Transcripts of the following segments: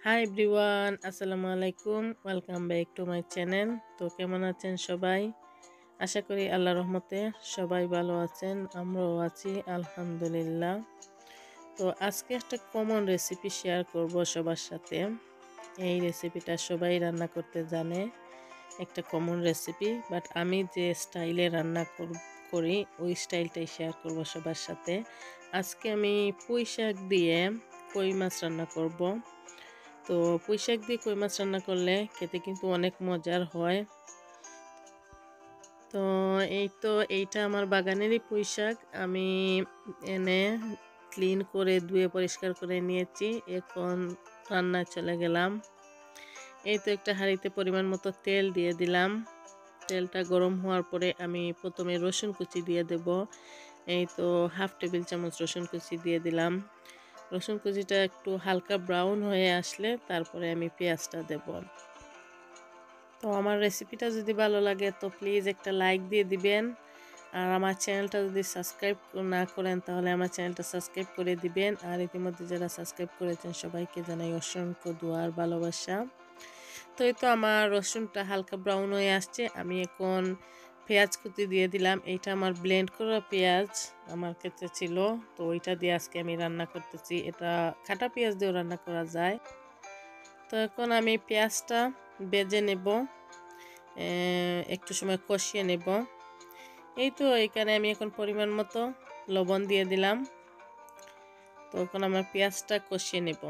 Hi everyone, আসসালামু আলাইকুম। Welcome back to my channel. তো কেমন আছেন সবাই? আশা করি আল্লাহর রহমতে সবাই ভালো আছেন, আমরাও আছি আলহামদুলিল্লাহ। তো আজকে একটা কমন রেসিপি শেয়ার করব সবার সাথে। এই রেসিপিটা সবাই রান্না করতে জানে, একটা কমন রেসিপি, বাট আমি যে স্টাইলে রান্না করি ওই স্টাইলটাই শেয়ার করব সবার সাথে। আজকে আমি পুঁই শাক দিয়ে কই মাছ রান্না করব। তো পুঁই শাক দিয়ে কই মাছ রান্না করলে খেতে কিন্তু অনেক মজার হয়। তো এইটা আমার বাগানেরই পুঁই শাক। আমি এনে ক্লিন করে ধুয়ে পরিষ্কার করে নিয়েছি। এখন রান্নায় চলে গেলাম। এই তো একটা হাঁড়িতে পরিমাণ মতো তেল দিয়ে দিলাম। তেলটা গরম হওয়ার পরে আমি প্রথমে রসুন কুচি দিয়ে দেব। এই তো হাফ টেবিল চামচ রসুন কুচি দিয়ে দিলাম। রসুন কুচিটা একটু হালকা ব্রাউন হয়ে আসলে তারপরে আমি পেঁয়াজটা দেব। তো আমার রেসিপিটা যদি ভালো লাগে তো প্লিজ একটা লাইক দিয়ে দিবেন। আর আমার চ্যানেলটা যদি সাবস্ক্রাইব না করেন তাহলে আমার চ্যানেলটা সাবস্ক্রাইব করে দিবেন। আর ইতিমধ্যে যারা সাবস্ক্রাইব করেছেন সবাইকে জানাই অসংখ্য দোয়া আর ভালোবাসা। তো এই তো আমার রসুনটা হালকা ব্রাউন হয়ে আসছে। আমি এখন পেঁয়াজ কুচি দিয়ে দিলাম। এইটা আমার ব্লেন্ড করা পেঁয়াজ আমার ক্ষেত্রে ছিল, তো ওইটা দিয়ে আজকে আমি রান্না করতেছি। এটা কাটা পেঁয়াজ দিয়েও রান্না করা যায়। তো এখন আমি পেঁয়াজটা ভেজে নেব, একটু সময় কষিয়ে নেব। এই তো এখানে আমি এখন পরিমাণ মতো লবণ দিয়ে দিলাম। তো এখন আমার পেঁয়াজটা কষিয়ে নেব।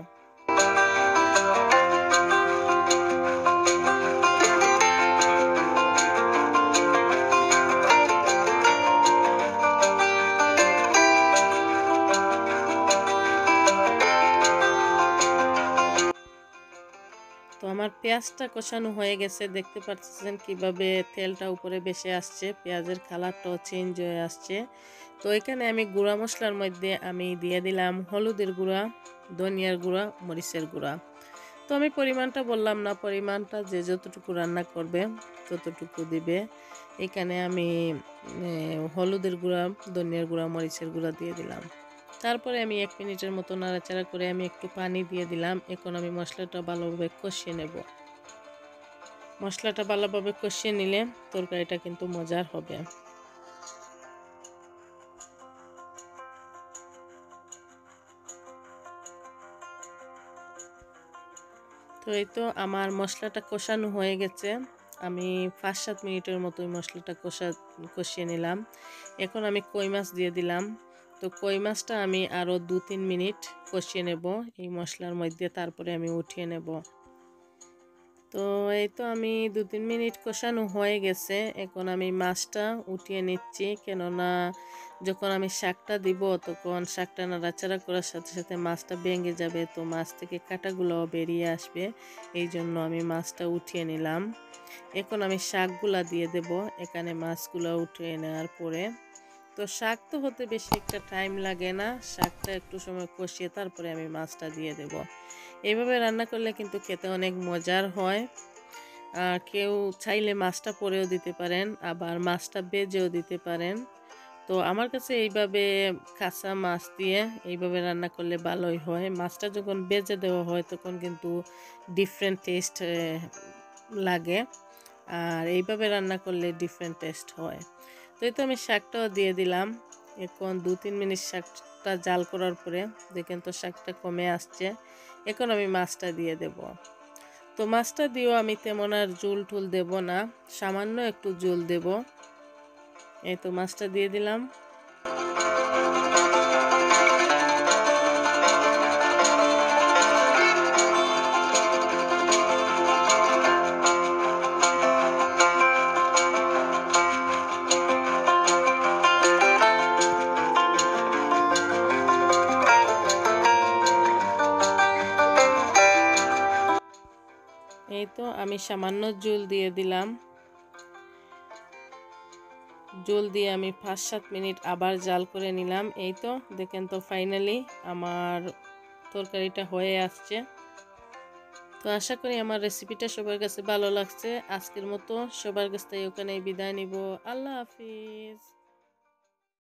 তো আমার পেঁয়াজটা কষানো হয়ে গেছে, দেখতে পাচ্ছেন কিভাবে তেলটা উপরে ভেসে আসছে, পেঁয়াজের কালারটাও চেঞ্জ হয়ে আসছে। তো এখানে আমি গুঁড়া মশলার মধ্যে আমি দিয়ে দিলাম হলুদের গুঁড়া, ধনিয়ার গুঁড়া, মরিচের গুঁড়া। তো আমি পরিমাণটা বললাম না, পরিমাণটা যে যতটুকু রান্না করবে ততটুকু দিবে। এখানে আমি হলুদের গুঁড়া, ধনিয়ার গুঁড়া, মরিচের গুঁড়া দিয়ে দিলাম। তারপরে আমি 1 মিনিটের মতো নাড়াচাড়া করে আমি একটু পানি দিয়ে দিলাম। এখন আমি মশলাটা ভালোভাবে কষিয়ে নেব। মশলাটা ভালোভাবে কষিয়ে নিলে তরকারিটা কিন্তু মজার হবে। তো এই তো আমার মশলাটা কষানো হয়ে গেছে। আমি 5-7 মিনিটের মতো মশলাটা কষিয়ে নিলাম। এখন আমি কই মাছ দিয়ে দিলাম। তো কই মাছটা আমি আরও 2-3 মিনিট কষিয়ে নেব এই মশলার মধ্যে, তারপরে আমি উঠিয়ে নেব। তো এই তো আমি 2-3 মিনিট কষানো হয়ে গেছে। এখন আমি মাছটা উঠিয়ে নিচ্ছি, কেননা যখন আমি শাকটা দিব তখন শাকটা নাড়াচাড়া করার সাথে সাথে মাছটা ভেঙে যাবে, তো মাছ থেকে কাঁটাগুলো বেরিয়ে আসবে। এই জন্য আমি মাছটা উঠিয়ে নিলাম। এখন আমি শাকগুলা দিয়ে দেব এখানে মাছগুলো উঠিয়ে নেওয়ার পরে। তো শাক তো হতে বেশি একটা টাইম লাগে না, শাকটা একটু সময় কষিয়ে তারপরে আমি মাছটা দিয়ে দেব। এইভাবে রান্না করলে কিন্তু খেতে অনেক মজার হয়। কেউ চাইলে মাছটা পরেও দিতে পারেন, আবার মাছটা ভেজেও দিতে পারেন। তো আমার কাছে এইভাবে কাঁচা মাছ দিয়ে এইভাবে রান্না করলে ভালোই হয়। মাছটা যখন ভেজে দেওয়া হয় তখন কিন্তু ডিফারেন্ট টেস্ট লাগে, আর এইভাবে রান্না করলে ডিফারেন্ট টেস্ট হয়। তো এই তো আমি শাকটাও দিয়ে দিলাম। এখন 2-3 মিনিট শাকটা জাল করার পরে দেখেন তো শাকটা কমে আসছে। এখন আমি মাছটা দিয়ে দেব। তো মাছটা দিয়েও আমি তেমন আর ঝোল টুল দেব না, সামান্য একটু ঝোল দেব। এই তো মাছটা দিয়ে দিলাম। এই তো আমি সামান্য ঝোল দিয়ে দিলাম। ঝোল দিয়ে আমি 5-7 মিনিট আবার জাল করে নিলাম। এই তো দেখেন তো ফাইনালি আমার তরকারিটা হয়ে আসছে। তো আশা করি আমার রেসিপিটা সবার কাছে ভালো লাগছে। আজকের মতো সবার কাছ থেকে ওখানেই বিদায় নিব। আল্লাহ হাফিজ।